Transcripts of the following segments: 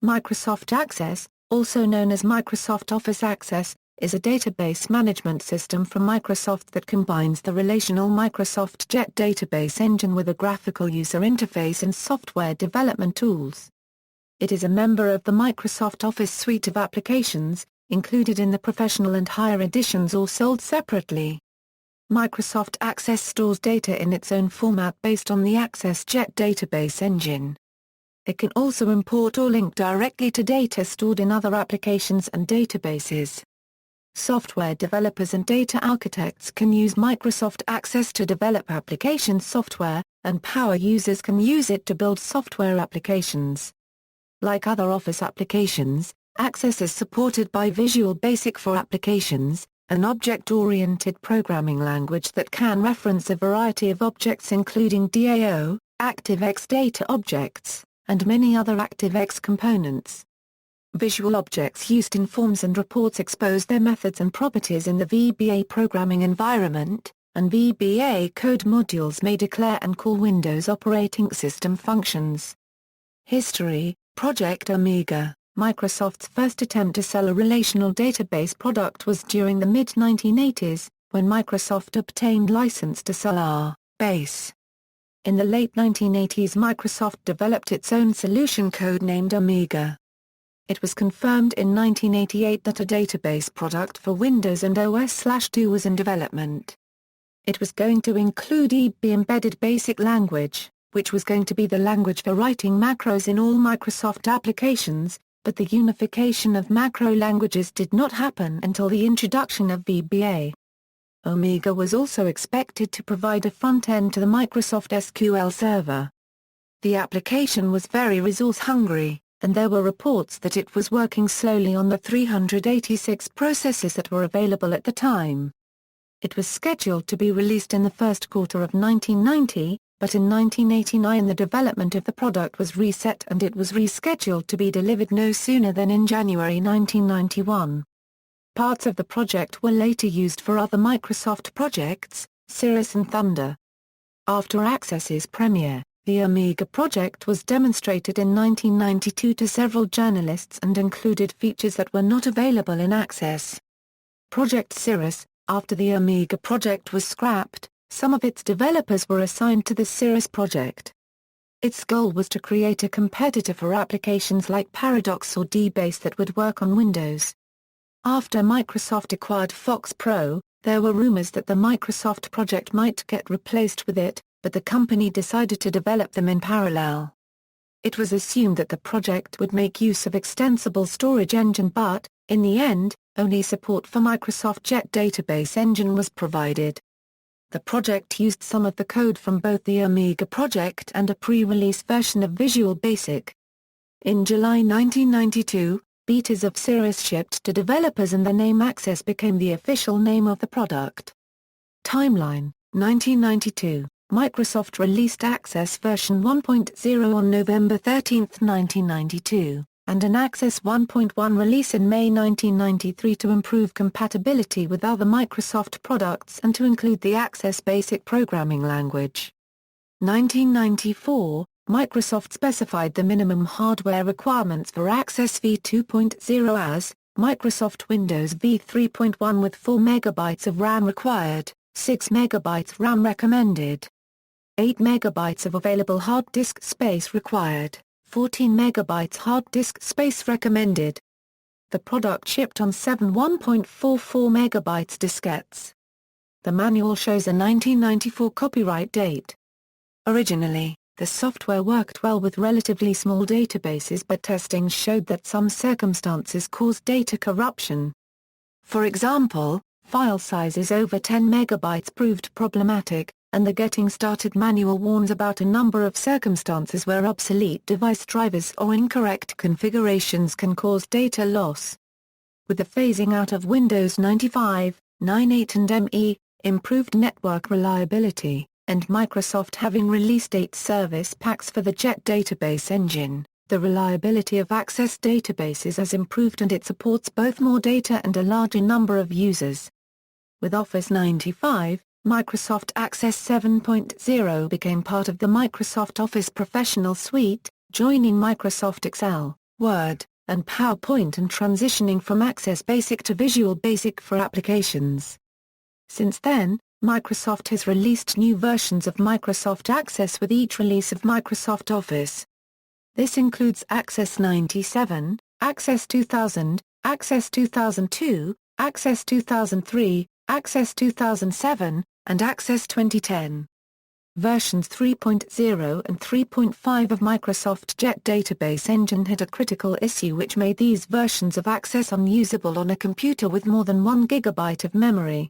Microsoft Access, also known as Microsoft Office Access, is a database management system from Microsoft that combines the relational Microsoft Jet database engine with a graphical user interface and software development tools. It is a member of the Microsoft Office suite of applications, included in the professional and higher editions or sold separately. Microsoft Access stores data in its own format based on the Access Jet database engine. It can also import or link directly to data stored in other applications and databases. Software developers and data architects can use Microsoft Access to develop application software, and power users can use it to build software applications. Like other Office applications, Access is supported by Visual Basic for Applications, an object-oriented programming language that can reference a variety of objects including DAO, ActiveX data objects, and many other ActiveX components. Visual objects used in forms and reports expose their methods and properties in the VBA programming environment, and VBA code modules may declare and call Windows operating system functions. History: Project Amiga, Microsoft's first attempt to sell a relational database product was during the mid-1980s, when Microsoft obtained license to sell R-Base. In the late 1980s, Microsoft developed its own solution codenamed Amiga. It was confirmed in 1988 that a database product for Windows and OS/2 was in development. It was going to include EB Embedded Basic Language, which was going to be the language for writing macros in all Microsoft applications, but the unification of macro languages did not happen until the introduction of VBA. Amiga was also expected to provide a front-end to the Microsoft SQL Server. The application was very resource-hungry, and there were reports that it was working slowly on the 386 processors that were available at the time. It was scheduled to be released in the first quarter of 1990, but in 1989 the development of the product was reset and it was rescheduled to be delivered no sooner than in January 1991. Parts of the project were later used for other Microsoft projects, Cirrus and Thunder. After Access's premiere, the Amiga project was demonstrated in 1992 to several journalists and included features that were not available in Access. Project Cirrus: after the Amiga project was scrapped, some of its developers were assigned to the Cirrus project. Its goal was to create a competitor for applications like Paradox or DBase that would work on Windows. After Microsoft acquired Fox Pro, there were rumors that the Microsoft project might get replaced with it, but the company decided to develop them in parallel. It was assumed that the project would make use of extensible storage engine but, in the end, only support for Microsoft Jet database engine was provided. The project used some of the code from both the Amiga project and a pre-release version of Visual Basic. In July 1992, betas of Cirrus shipped to developers and the name Access became the official name of the product. Timeline: 1992, Microsoft released Access version 1.0 on November 13, 1992, and an Access 1.1 release in May 1993 to improve compatibility with other Microsoft products and to include the Access Basic programming language. 1994, Microsoft specified the minimum hardware requirements for Access v2.0 as Microsoft Windows v3.1 with 4 MB of RAM required, 6 MB RAM recommended, 8 MB of available hard disk space required, 14 MB hard disk space recommended. The product shipped on 7 1.44 MB diskettes. The manual shows a 1994 copyright date. Originally, the software worked well with relatively small databases, but testing showed that some circumstances caused data corruption. For example, file sizes over 10 MB proved problematic, and the Getting Started manual warns about a number of circumstances where obsolete device drivers or incorrect configurations can cause data loss. With the phasing out of Windows 95, 98 and ME, improved network reliability, and Microsoft having released 8 service packs for the Jet database engine, the reliability of Access databases has improved and it supports both more data and a larger number of users. With Office 95, Microsoft Access 7.0 became part of the Microsoft Office Professional Suite, joining Microsoft Excel, Word, and PowerPoint and transitioning from Access Basic to Visual Basic for applications. Since then, Microsoft has released new versions of Microsoft Access with each release of Microsoft Office. This includes Access 97, Access 2000, Access 2002, Access 2003, Access 2007, and Access 2010. Versions 3.0 and 3.5 of Microsoft Jet database engine had a critical issue which made these versions of Access unusable on a computer with more than 1 GB of memory.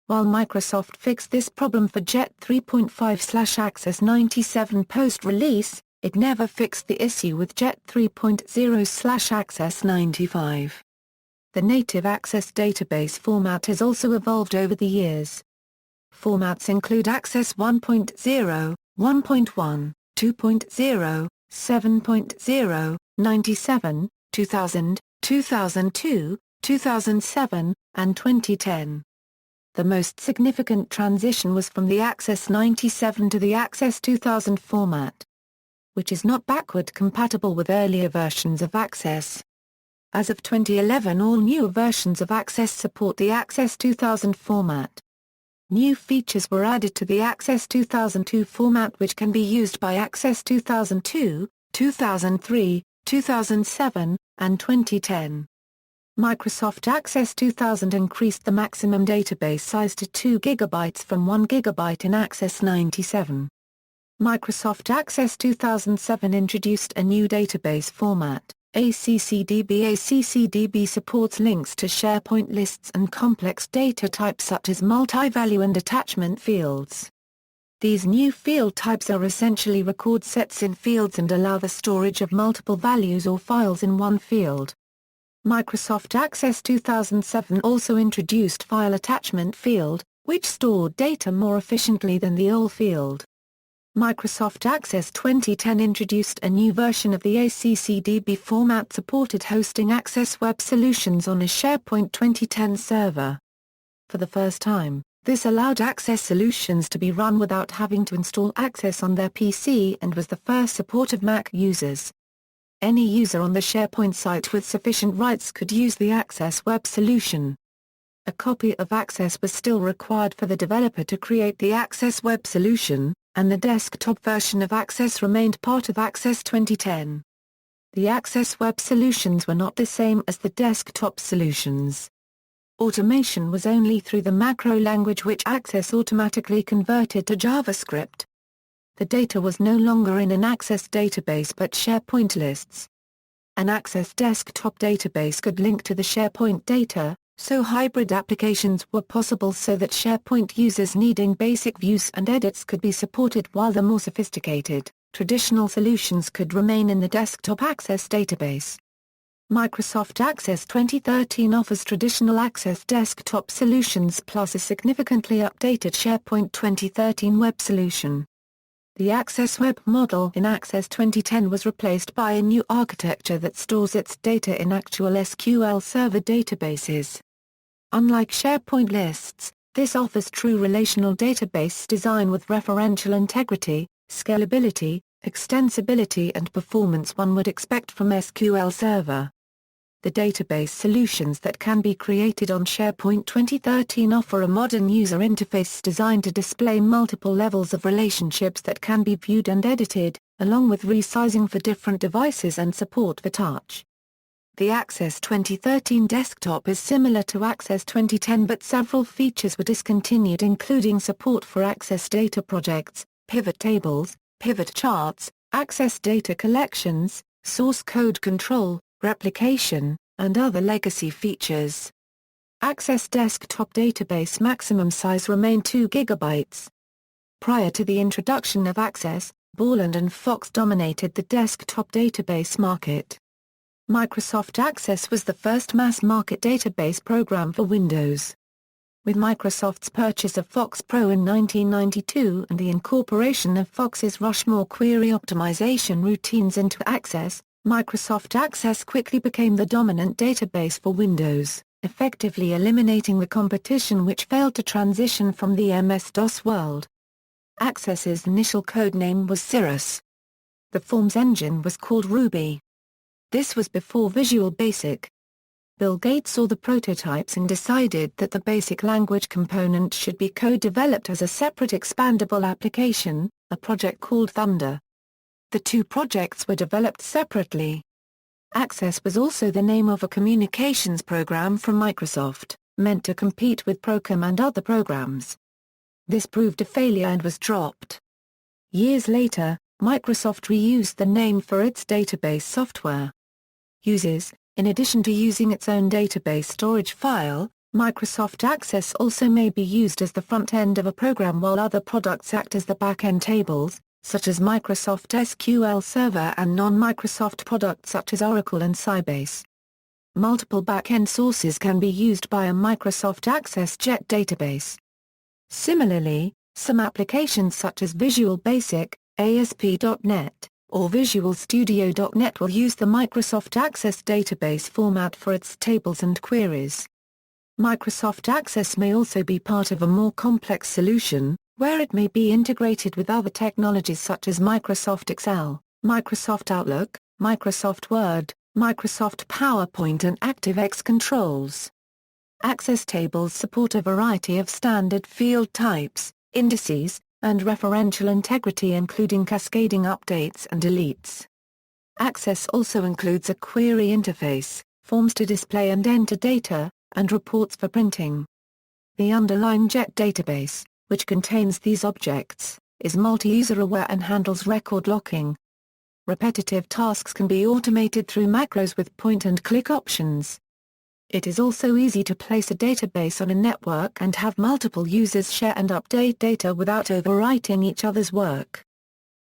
While Microsoft fixed this problem for Jet 3.5/Access 97 post-release, it never fixed the issue with Jet 3.0/Access 95. The native Access database format has also evolved over the years. Formats include Access 1.0, 1.1, 2.0, 7.0, 97, 2000, 2002, 2007, and 2010. The most significant transition was from the Access 97 to the Access 2000 format, which is not backward compatible with earlier versions of Access. As of 2011, all newer versions of Access support the Access 2000 format. New features were added to the Access 2002 format which can be used by Access 2002, 2003, 2007, and 2010. Microsoft Access 2000 increased the maximum database size to 2 GB from 1 GB in Access 97. Microsoft Access 2007 introduced a new database format, ACCDB. ACCDB supports links to SharePoint lists and complex data types such as multi-value and attachment fields. These new field types are essentially record sets in fields and allow the storage of multiple values or files in one field. Microsoft Access 2007 also introduced File Attachment Field, which stored data more efficiently than the OL field. Microsoft Access 2010 introduced a new version of the ACCDB format supported hosting Access Web Solutions on a SharePoint 2010 server. For the first time, this allowed Access Solutions to be run without having to install Access on their PC and was the first support of Mac users. Any user on the SharePoint site with sufficient rights could use the Access Web Solution. A copy of Access was still required for the developer to create the Access Web Solution, and the desktop version of Access remained part of Access 2010. The Access Web Solutions were not the same as the desktop solutions. Automation was only through the macro language which Access automatically converted to JavaScript. The data was no longer in an Access database but SharePoint lists. An Access desktop database could link to the SharePoint data, so hybrid applications were possible so that SharePoint users needing basic views and edits could be supported while the more sophisticated, traditional solutions could remain in the desktop Access database. Microsoft Access 2013 offers traditional Access desktop solutions plus a significantly updated SharePoint 2013 web solution. The Access Web model in Access 2010 was replaced by a new architecture that stores its data in actual SQL Server databases. Unlike SharePoint lists, this offers true relational database design with referential integrity, scalability, extensibility and performance one would expect from SQL Server. The database solutions that can be created on SharePoint 2013 offer a modern user interface designed to display multiple levels of relationships that can be viewed and edited, along with resizing for different devices and support for touch. The Access 2013 desktop is similar to Access 2010 but several features were discontinued including support for Access data projects, pivot tables, pivot charts, Access data collections, source code control, replication, and other legacy features. Access desktop database maximum size remained 2 GB. Prior to the introduction of Access, Borland and Fox dominated the desktop database market. Microsoft Access was the first mass-market database program for Windows. With Microsoft's purchase of Fox Pro in 1992 and the incorporation of Fox's Rushmore query optimization routines into Access, Microsoft Access quickly became the dominant database for Windows, effectively eliminating the competition which failed to transition from the MS-DOS world. Access's initial codename was Cirrus. The Forms engine was called Ruby. This was before Visual Basic. Bill Gates saw the prototypes and decided that the basic language component should be co-developed as a separate expandable application, a project called Thunder. The two projects were developed separately. Access was also the name of a communications program from Microsoft, meant to compete with Procom and other programs. This proved a failure and was dropped. Years later, Microsoft reused the name for its database software. Users, in addition to using its own database storage file, Microsoft Access also may be used as the front end of a program while other products act as the back-end tables, such as Microsoft SQL Server and non-Microsoft products such as Oracle and Sybase. Multiple back-end sources can be used by a Microsoft Access Jet database. Similarly, some applications such as Visual Basic, ASP.NET, or Visual Studio.NET will use the Microsoft Access database format for its tables and queries. Microsoft Access may also be part of a more complex solution, where it may be integrated with other technologies such as Microsoft Excel, Microsoft Outlook, Microsoft Word, Microsoft PowerPoint and ActiveX controls. Access tables support a variety of standard field types, indices, and referential integrity including cascading updates and deletes. Access also includes a query interface, forms to display and enter data, and reports for printing. The underlying Jet database, which contains these objects, is multi-user aware and handles record locking. Repetitive tasks can be automated through macros with point-and-click options. It is also easy to place a database on a network and have multiple users share and update data without overwriting each other's work.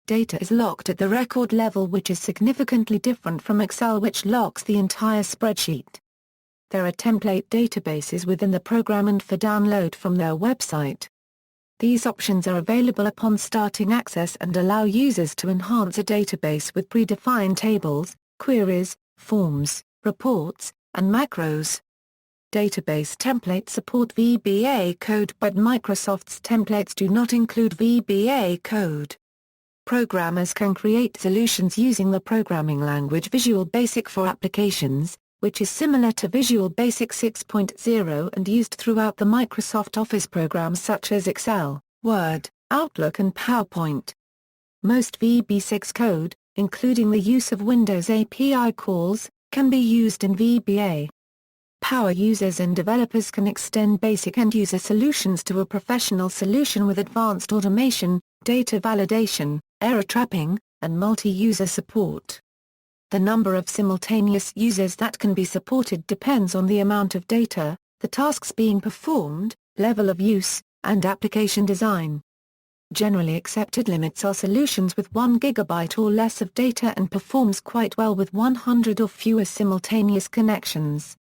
Data is locked at the record level, which is significantly different from Excel, which locks the entire spreadsheet. There are template databases within the program and for download from their website. These options are available upon starting Access and allow users to enhance a database with predefined tables, queries, forms, reports, and macros. Database templates support VBA code, but Microsoft's templates do not include VBA code. Programmers can create solutions using the programming language Visual Basic for applications, which is similar to Visual Basic 6.0 and used throughout the Microsoft Office programs such as Excel, Word, Outlook and PowerPoint. Most VB6 code, including the use of Windows API calls, can be used in VBA. Power users and developers can extend basic end-user solutions to a professional solution with advanced automation, data validation, error trapping, and multi-user support. The number of simultaneous users that can be supported depends on the amount of data, the tasks being performed, level of use, and application design. Generally accepted limits are solutions with 1 GB or less of data and performs quite well with 100 or fewer simultaneous connections.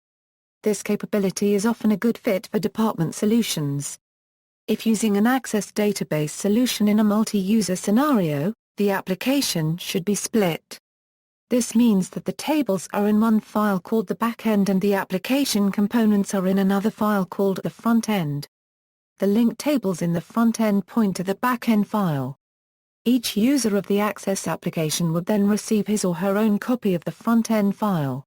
This capability is often a good fit for department solutions. If using an Access database solution in a multi-user scenario, the application should be split. This means that the tables are in one file called the backend and the application components are in another file called the front end. The linked tables in the front end point to the backend file. Each user of the Access application would then receive his or her own copy of the front end file.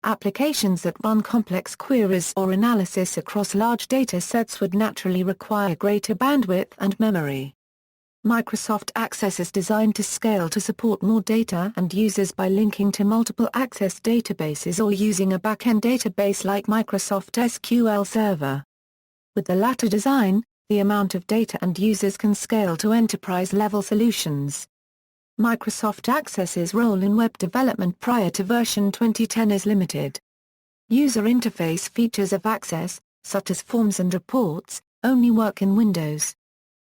Applications that run complex queries or analysis across large data sets would naturally require greater bandwidth and memory. Microsoft Access is designed to scale to support more data and users by linking to multiple Access databases or using a backend database like Microsoft SQL Server. With the latter design, the amount of data and users can scale to enterprise-level solutions. Microsoft Access's role in web development prior to version 2010 is limited. User interface features of Access, such as forms and reports, only work in Windows.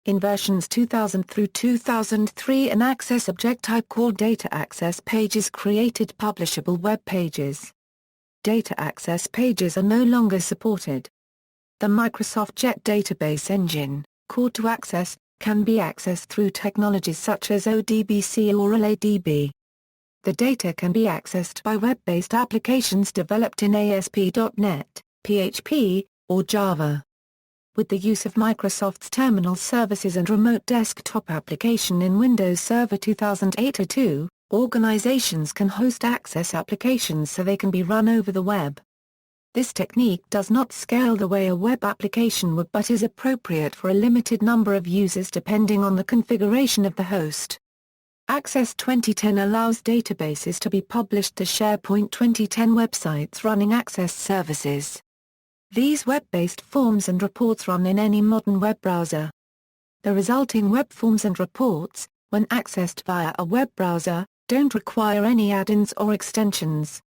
In versions 2000 through 2003, an Access object type called Data Access Pages created publishable web pages. Data Access Pages are no longer supported. The Microsoft Jet database engine, core to Access, can be accessed through technologies such as ODBC or RelaDB. The data can be accessed by web-based applications developed in ASP.NET, PHP, or Java. With the use of Microsoft's terminal services and remote desktop application in Windows Server 2008-02, Organizations can host Access applications so they can be run over the web. This technique does not scale the way a web application would but is appropriate for a limited number of users depending on the configuration of the host. Access 2010 allows databases to be published to SharePoint 2010 websites running Access services. These web-based forms and reports run in any modern web browser. The resulting web forms and reports, when accessed via a web browser, don't require any add-ins or extensions.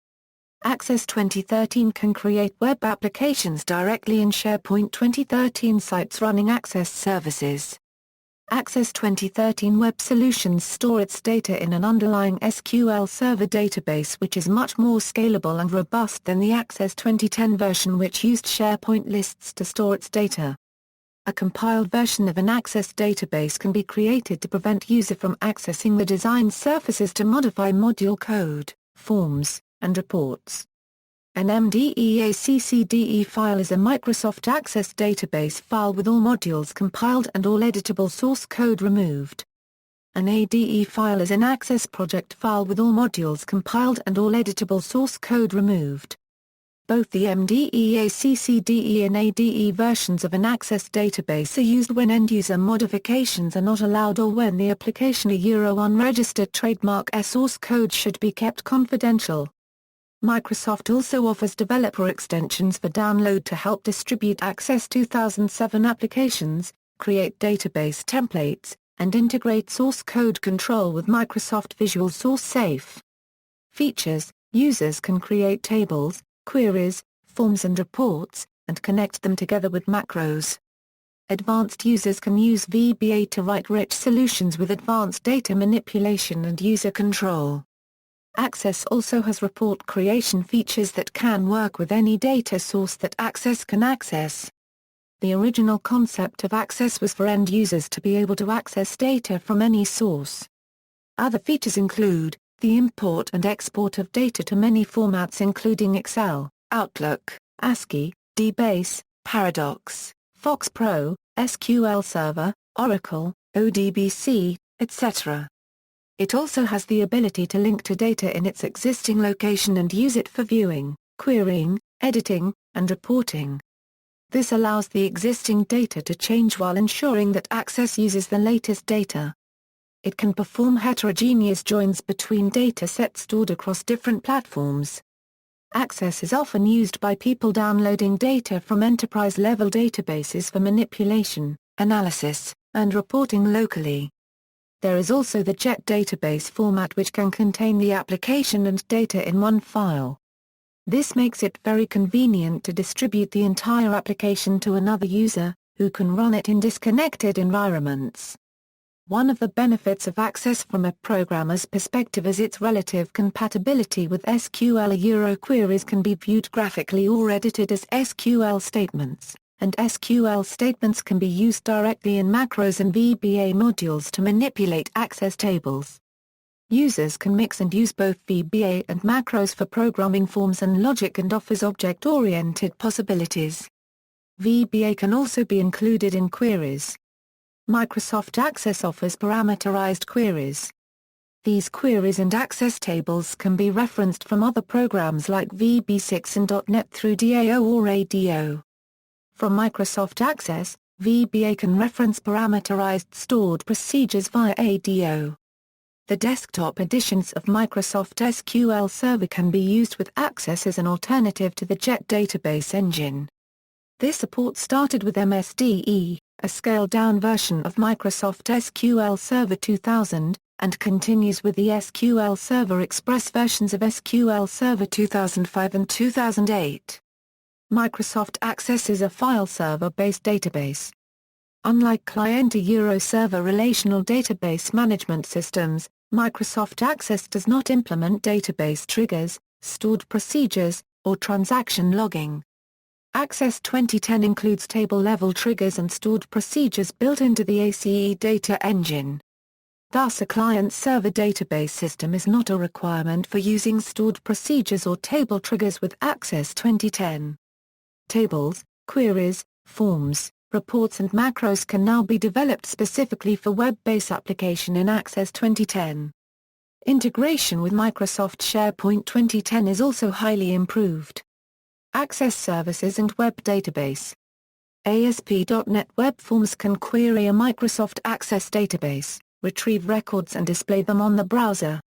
Access 2013 can create web applications directly in SharePoint 2013 sites running Access services. Access 2013 Web Solutions store its data in an underlying SQL Server database which is much more scalable and robust than the Access 2010 version which used SharePoint lists to store its data. A compiled version of an Access database can be created to prevent user from accessing the designed surfaces to modify module code, forms, and reports. An MDEACCDE file is a Microsoft Access database file with all modules compiled and all editable source code removed. An ADE file is an Access project file with all modules compiled and all editable source code removed. Both the MDEACCDE and ADE versions of an Access database are used when end-user modifications are not allowed or when the application unregistered trademark source code should be kept confidential. Microsoft also offers developer extensions for download to help distribute Access 2007 applications, create database templates, and integrate source code control with Microsoft Visual Source Safe. Features: users can create tables, queries, forms and reports, and connect them together with macros. Advanced users can use VBA to write rich solutions with advanced data manipulation and user control. Access also has report creation features that can work with any data source that Access can access. The original concept of Access was for end users to be able to access data from any source. Other features include the import and export of data to many formats including Excel, Outlook, ASCII, DBase, Paradox, Fox Pro, SQL Server, Oracle, ODBC, etc. It also has the ability to link to data in its existing location and use it for viewing, querying, editing, and reporting. This allows the existing data to change while ensuring that Access uses the latest data. It can perform heterogeneous joins between data sets stored across different platforms. Access is often used by people downloading data from enterprise-level databases for manipulation, analysis, and reporting locally. There is also the JET database format which can contain the application and data in one file. This makes it very convenient to distribute the entire application to another user, who can run it in disconnected environments. One of the benefits of Access from a programmer's perspective is its relative compatibility with SQL. Queries can be viewed graphically or edited as SQL statements, and SQL statements can be used directly in macros and VBA modules to manipulate Access tables. Users can mix and use both VBA and macros for programming forms and logic and offers object-oriented possibilities. VBA can also be included in queries. Microsoft Access offers parameterized queries. These queries and access tables can be referenced from other programs like VB6 and .NET through DAO or ADO. From Microsoft Access, VBA can reference parameterized stored procedures via ADO. The desktop editions of Microsoft SQL Server can be used with Access as an alternative to the JET database engine. This support started with MSDE, a scaled-down version of Microsoft SQL Server 2000, and continues with the SQL Server Express versions of SQL Server 2005 and 2008. Microsoft Access is a file server-based database. Unlike client server relational database management systems, Microsoft Access does not implement database triggers, stored procedures, or transaction logging. Access 2010 includes table-level triggers and stored procedures built into the ACE data engine. Thus a client-server database system is not a requirement for using stored procedures or table triggers with Access 2010. Tables, queries, forms, reports and macros can now be developed specifically for web-based application in Access 2010. Integration with Microsoft SharePoint 2010 is also highly improved. Access services and web database. ASP.NET Web Forms can query a Microsoft Access database, retrieve records and display them on the browser.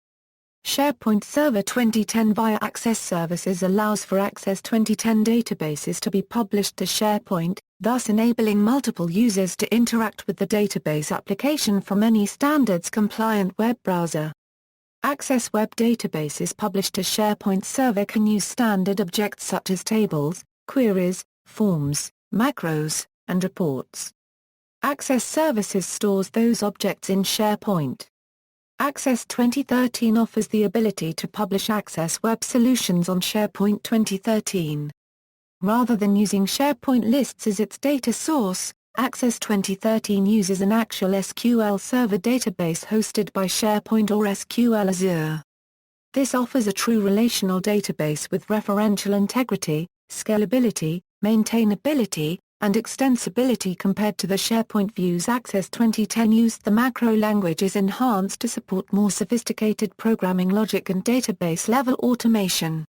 SharePoint Server 2010 via Access Services allows for Access 2010 databases to be published to SharePoint, thus enabling multiple users to interact with the database application from any standards-compliant web browser. Access web databases published to SharePoint Server can use standard objects such as tables, queries, forms, macros, and reports. Access Services stores those objects in SharePoint. Access 2013 offers the ability to publish Access web solutions on SharePoint 2013. Rather than using SharePoint lists as its data source, Access 2013 uses an actual SQL Server database hosted by SharePoint or SQL Azure. This offers a true relational database with referential integrity, scalability, maintainability, and extensibility compared to the SharePoint views. Access 2010 used the macro languages enhanced to support more sophisticated programming logic and database-level automation.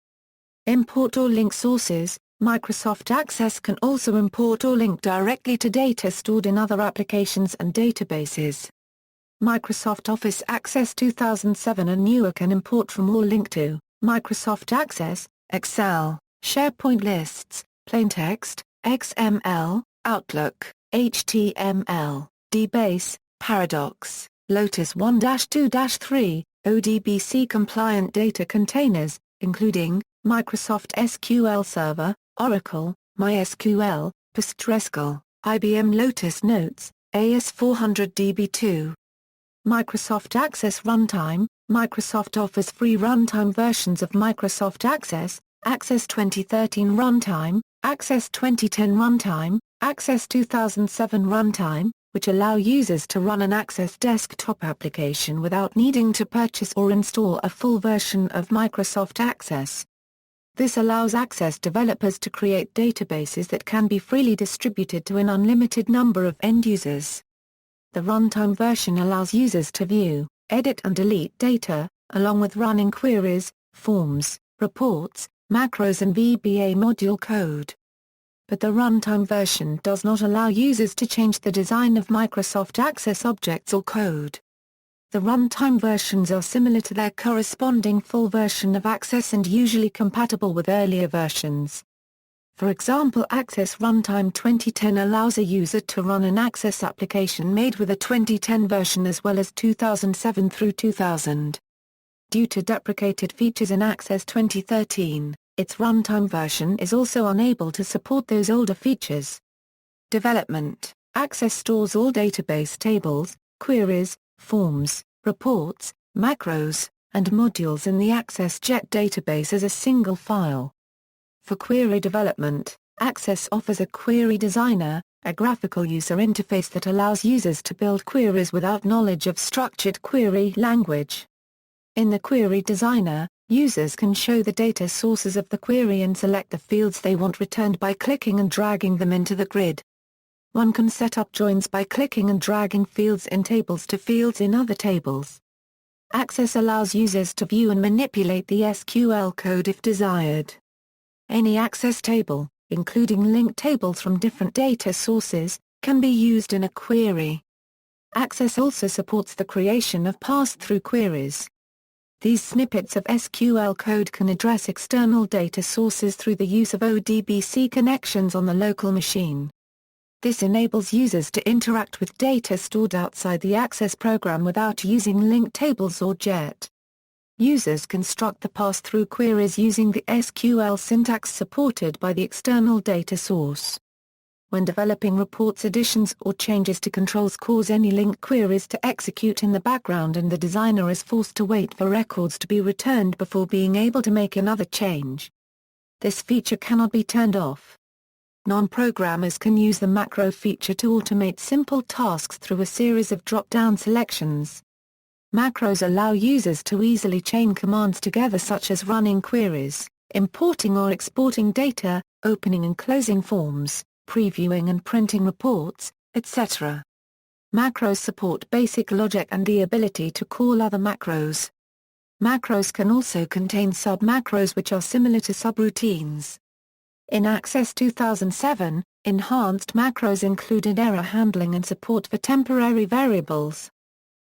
Import or link sources. Microsoft Access can also import or link directly to data stored in other applications and databases. Microsoft Office Access 2007 and newer can import from or link to Microsoft Access, Excel, SharePoint lists, plaintext, XML, Outlook, HTML, DBase, Paradox, Lotus 1-2-3, ODBC-compliant data containers, including Microsoft SQL Server, Oracle, MySQL, PostgreSQL, IBM Lotus Notes, AS400 DB2. Microsoft Access Runtime. Microsoft offers free runtime versions of Microsoft Access, Access 2013 Runtime, Access 2010 Runtime, Access 2007 Runtime, which allow users to run an Access desktop application without needing to purchase or install a full version of Microsoft Access. This allows Access developers to create databases that can be freely distributed to an unlimited number of end users. The runtime version allows users to view, edit and delete data, along with running queries, forms, reports, macros and VBA module code. But the runtime version does not allow users to change the design of Microsoft Access objects or code. The runtime versions are similar to their corresponding full version of Access and usually compatible with earlier versions. For example, Access Runtime 2010 allows a user to run an Access application made with a 2010 version as well as 2007 through 2000. Due to deprecated features in Access 2013, its runtime version is also unable to support those older features. Development. Access stores all database tables, queries, forms, reports, macros, and modules in the Access.jet database as a single file. For query development, Access offers a query designer, a graphical user interface that allows users to build queries without knowledge of structured query language. In the query designer, users can show the data sources of the query and select the fields they want returned by clicking and dragging them into the grid. One can set up joins by clicking and dragging fields in tables to fields in other tables. Access allows users to view and manipulate the SQL code if desired. Any Access table, including linked tables from different data sources, can be used in a query. Access also supports the creation of pass-through queries. These snippets of SQL code can address external data sources through the use of ODBC connections on the local machine. This enables users to interact with data stored outside the Access program without using linked tables or JET. Users construct the pass-through queries using the SQL syntax supported by the external data source. When developing reports, additions or changes to controls cause any linked queries to execute in the background and the designer is forced to wait for records to be returned before being able to make another change. This feature cannot be turned off. Non-programmers can use the macro feature to automate simple tasks through a series of drop-down selections. Macros allow users to easily chain commands together, such as running queries, importing or exporting data, opening and closing forms, previewing and printing reports, etc. Macros support basic logic and the ability to call other macros. Macros can also contain sub-macros which are similar to subroutines. In Access 2007, enhanced macros included error handling and support for temporary variables.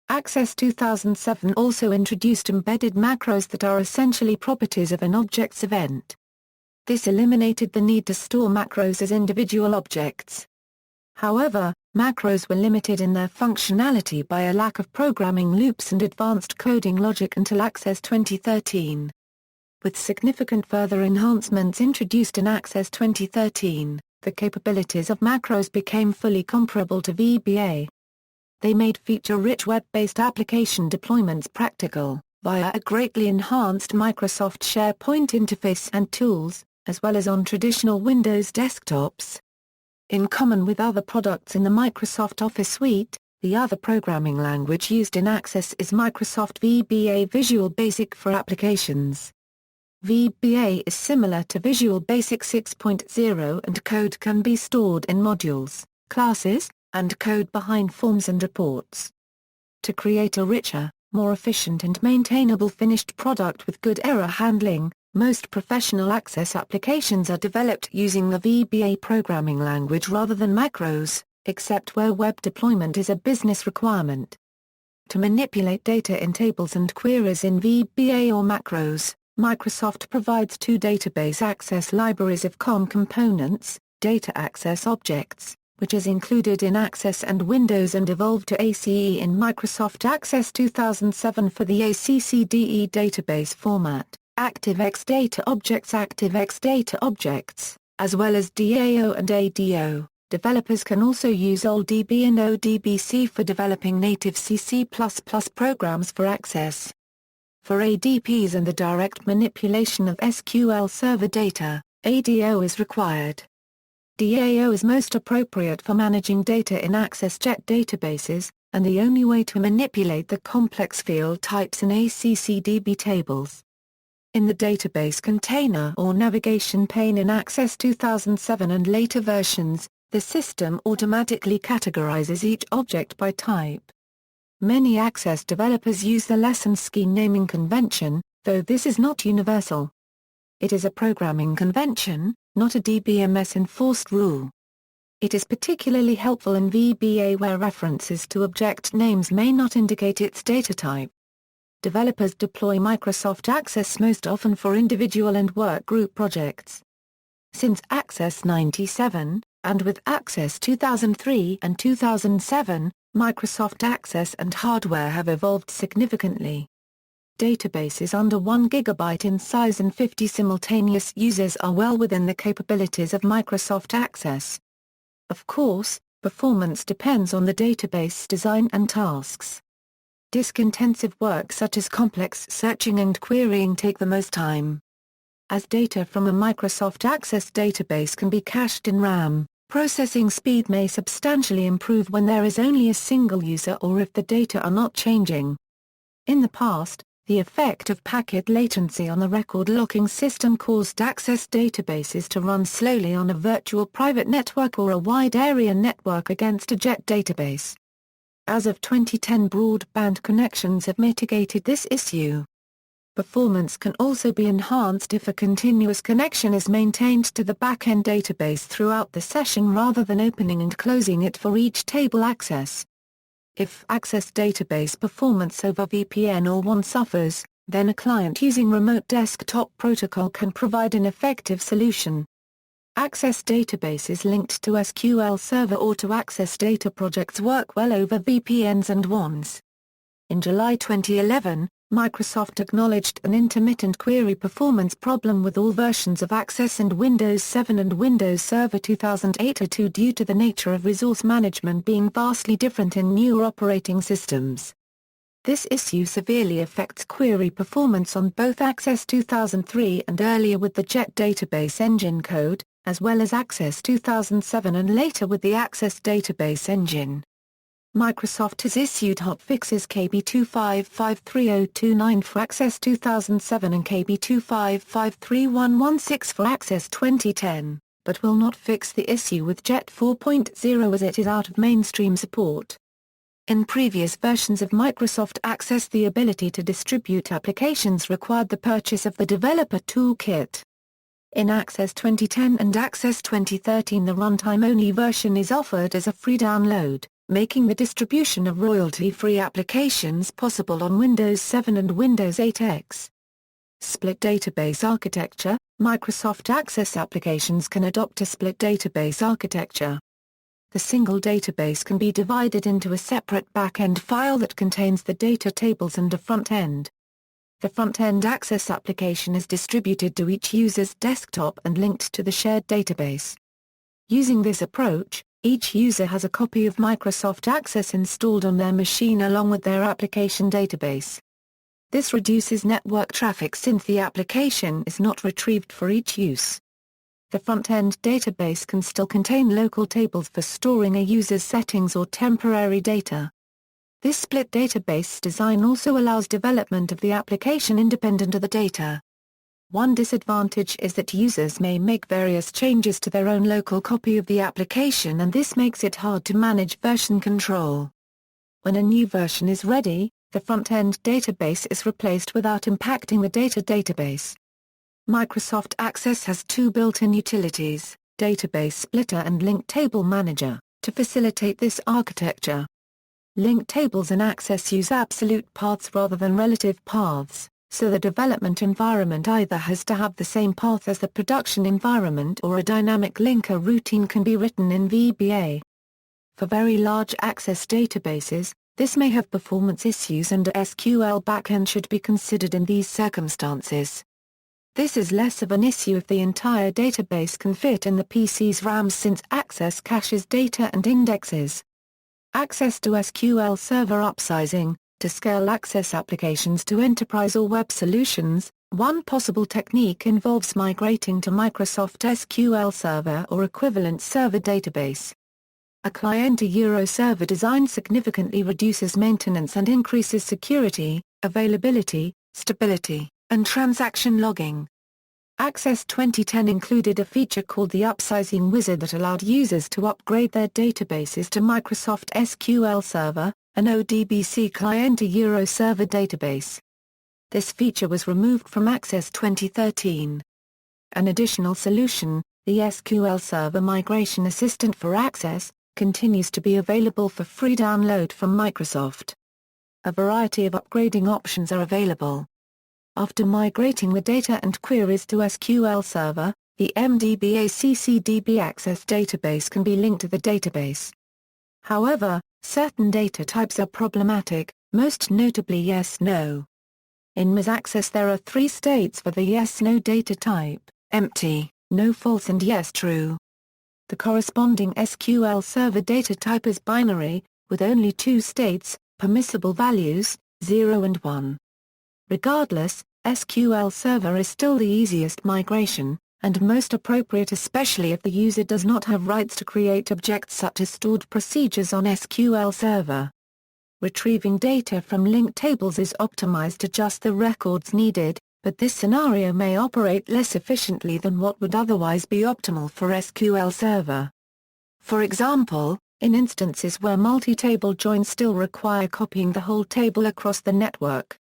Access 2007 also introduced embedded macros that are essentially properties of an object's event. This eliminated the need to store macros as individual objects. However, macros were limited in their functionality by a lack of programming loops and advanced coding logic until Access 2013. With significant further enhancements introduced in Access 2013, the capabilities of macros became fully comparable to VBA. They made feature-rich web-based application deployments practical, via a greatly enhanced Microsoft SharePoint interface and tools, as well as on traditional Windows desktops. In common with other products in the Microsoft Office suite, the other programming language used in Access is Microsoft VBA Visual Basic for applications. VBA is similar to Visual Basic 6.0 and code can be stored in modules, classes, and code behind forms and reports. To create a richer, more efficient and maintainable finished product with good error handling, most professional Access applications are developed using the VBA programming language rather than macros, except where web deployment is a business requirement. To manipulate data in tables and queries in VBA or macros, Microsoft provides two database access libraries of COM components, Data Access Objects, which is included in Access and Windows and evolved to ACE in Microsoft Access 2007 for the ACCDE database format. ActiveX Data Objects, as well as DAO and ADO. Developers can also use OldDB and ODBC for developing native C++ programs for Access. For ADPs and the direct manipulation of SQL Server data, ADO is required. DAO is most appropriate for managing data in Access-JET databases, and the only way to manipulate the complex field types in ACCDB tables. In the database container or navigation pane in Access 2007 and later versions, the system automatically categorizes each object by type. Many Access developers use the lesson scheme naming convention, though this is not universal. It is a programming convention, not a DBMS enforced rule. It is particularly helpful in VBA where references to object names may not indicate its data type. Developers deploy Microsoft Access most often for individual and workgroup projects. Since Access 97, and with Access 2003 and 2007, Microsoft Access and hardware have evolved significantly. Databases under 1 GB in size and 50 simultaneous users are well within the capabilities of Microsoft Access. Of course, performance depends on the database design and tasks. Disk-intensive work such as complex searching and querying take the most time. As data from a Microsoft Access database can be cached in RAM, processing speed may substantially improve when there is only a single user or if the data are not changing. In the past, the effect of packet latency on the record locking system caused Access databases to run slowly on a virtual private network or a wide area network against a JET database. As of 2010, broadband connections have mitigated this issue. Performance can also be enhanced if a continuous connection is maintained to the back-end database throughout the session rather than opening and closing it for each table access. If Access database performance over VPN or WAN suffers, then a client using Remote Desktop Protocol can provide an effective solution. Access databases linked to SQL Server or to Access data projects work well over VPNs and WANs. In July 2011, Microsoft acknowledged an intermittent query performance problem with all versions of Access and Windows 7 and Windows Server 2008-02 due to the nature of resource management being vastly different in newer operating systems. This issue severely affects query performance on both Access 2003 and earlier with the JET database engine code, as well as Access 2007 and later with the Access database engine. Microsoft has issued hotfixes KB2553029 for Access 2007 and KB2553116 for Access 2010, but will not fix the issue with JET 4.0 as it is out of mainstream support. In previous versions of Microsoft Access, the ability to distribute applications required the purchase of the developer toolkit. In Access 2010 and Access 2013, the runtime-only version is offered as a free download, making the distribution of royalty-free applications possible on Windows 7 and Windows 8X. Split database architecture. Microsoft Access applications can adopt a split database architecture. The single database can be divided into a separate back-end file that contains the data tables and a front-end. The front-end Access application is distributed to each user's desktop and linked to the shared database. Using this approach, each user has a copy of Microsoft Access installed on their machine along with their application database. This reduces network traffic since the application is not retrieved for each use. The front-end database can still contain local tables for storing a user's settings or temporary data. This split database design also allows development of the application independent of the data. One disadvantage is that users may make various changes to their own local copy of the application, and this makes it hard to manage version control. When a new version is ready, the front-end database is replaced without impacting the data database. Microsoft Access has two built-in utilities, Database Splitter and Link Table Manager, to facilitate this architecture. Link tables in Access use absolute paths rather than relative paths, so the development environment either has to have the same path as the production environment or a dynamic linker routine can be written in VBA. For very large Access databases, this may have performance issues, and a SQL backend should be considered in these circumstances. This is less of an issue if the entire database can fit in the PC's RAM, since Access caches data and indexes. Access to SQL Server upsizing. To scale Access applications to enterprise or web solutions, one possible technique involves migrating to Microsoft SQL Server or equivalent server database. A client-to-Euro server design significantly reduces maintenance and increases security, availability, stability, and transaction logging. Access 2010 included a feature called the upsizing wizard that allowed users to upgrade their databases to Microsoft SQL Server, an ODBC client-to-Euro server database. This feature was removed from Access 2013. An additional solution, the SQL Server Migration Assistant for Access, continues to be available for free download from Microsoft. A variety of upgrading options are available. After migrating the data and queries to SQL Server, the MDBA CCDB Access database can be linked to the database. However, certain data types are problematic, most notably yes/no. In MS Access there are three states for the yes/no data type: empty, no false, and yes true. The corresponding SQL Server data type is binary, with only two states, permissible values, 0 and 1. Regardless, SQL Server is still the easiest migration, and most appropriate, especially if the user does not have rights to create objects such as stored procedures on SQL Server. Retrieving data from linked tables is optimized to just the records needed, but this scenario may operate less efficiently than what would otherwise be optimal for SQL Server. For example, in instances where multi-table joins still require copying the whole table across the network.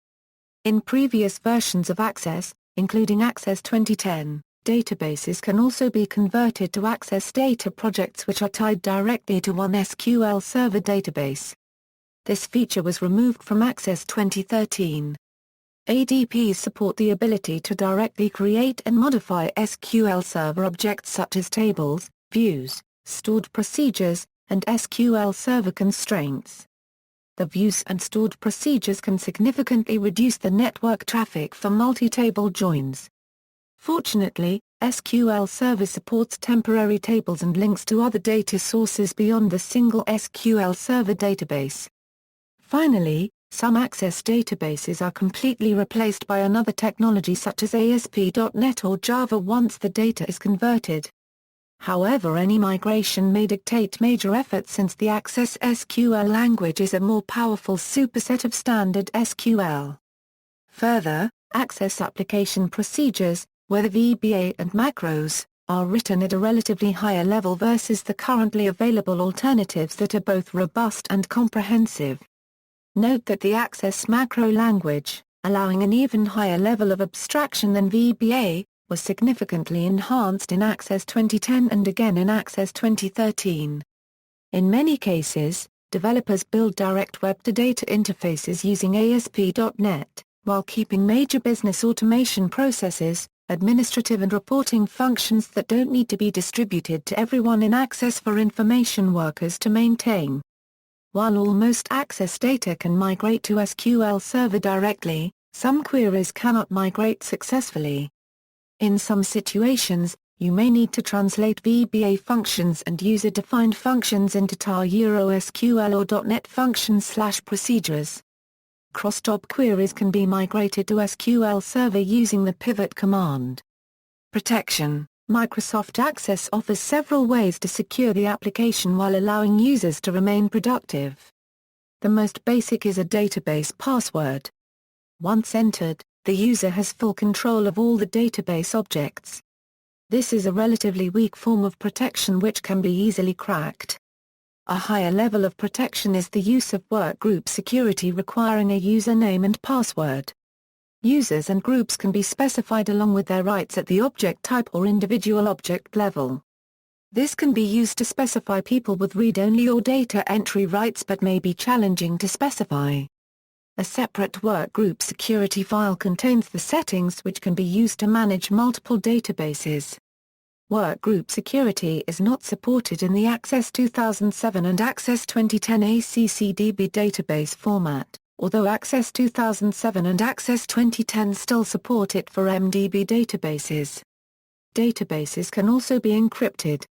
In previous versions of Access, including Access 2010, databases can also be converted to Access data projects which are tied directly to one SQL Server database. This feature was removed from Access 2013. ADPs support the ability to directly create and modify SQL Server objects such as tables, views, stored procedures, and SQL Server constraints. The views and stored procedures can significantly reduce the network traffic for multi-table joins. Fortunately, SQL Server supports temporary tables and links to other data sources beyond the single SQL Server database. Finally, some Access databases are completely replaced by another technology such as ASP.NET or Java once the data is converted. However, any migration may dictate major effort since the Access SQL language is a more powerful superset of standard SQL. Further, Access application procedures, whether VBA and macros, are written at a relatively higher level versus the currently available alternatives that are both robust and comprehensive. Note that the Access macro language, allowing an even higher level of abstraction than VBA, was significantly enhanced in Access 2010 and again in Access 2013. In many cases, developers build direct web-to-data interfaces using ASP.NET, while keeping major business automation processes, administrative and reporting functions that don't need to be distributed to everyone in Access for information workers to maintain. While almost Access data can migrate to SQL Server directly, some queries cannot migrate successfully. In some situations, you may need to translate VBA functions and user-defined functions into tar Euro SQL or .NET functions/procedures. Cross-job queries can be migrated to SQL Server using the pivot command. Protection: Microsoft Access offers several ways to secure the application while allowing users to remain productive. The most basic is a database password. Once entered, the user has full control of all the database objects. This is a relatively weak form of protection which can be easily cracked. A higher level of protection is the use of Workgroup Security requiring a username and password. Users and groups can be specified along with their rights at the object type or individual object level. This can be used to specify people with read-only or data entry rights but may be challenging to specify. A separate Workgroup Security file contains the settings which can be used to manage multiple databases. Workgroup Security is not supported in the Access 2007 and Access 2010 ACCDB database format, although Access 2007 and Access 2010 still support it for MDB databases. Databases can also be encrypted.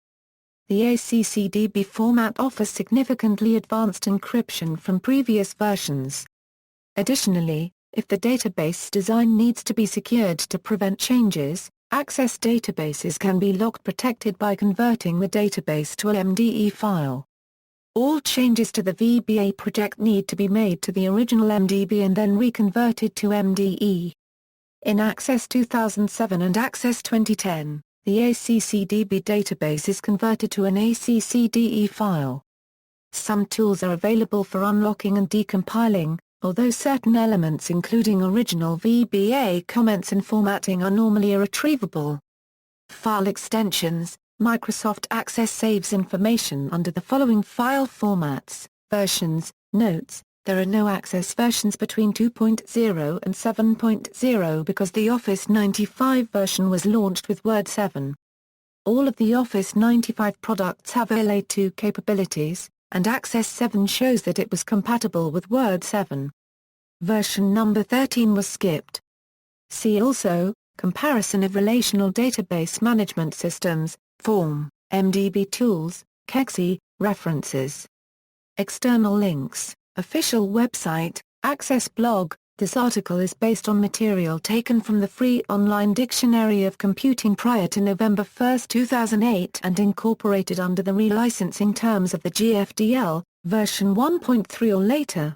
The ACCDB format offers significantly advanced encryption from previous versions. Additionally, if the database design needs to be secured to prevent changes, Access databases can be lock protected by converting the database to a MDE file. All changes to the VBA project need to be made to the original MDB and then reconverted to MDE. In Access 2007 and Access 2010, the ACCDB database is converted to an ACCDE file. Some tools are available for unlocking and decompiling, although certain elements including original VBA comments and formatting are normally irretrievable. File extensions: Microsoft Access saves information under the following file formats: versions, notes. There are no Access versions between 2.0 and 7.0 because the Office 95 version was launched with Word 7. All of the Office 95 products have LA2 capabilities, and Access 7 shows that it was compatible with Word 7. Version number 13 was skipped. See also, Comparison of Relational Database Management Systems, Form, MDB Tools, KEXI, References. External links, official website, Access blog. This article is based on material taken from the free online Dictionary of Computing prior to November 1, 2008 and incorporated under the relicensing terms of the GFDL, version 1.3 or later.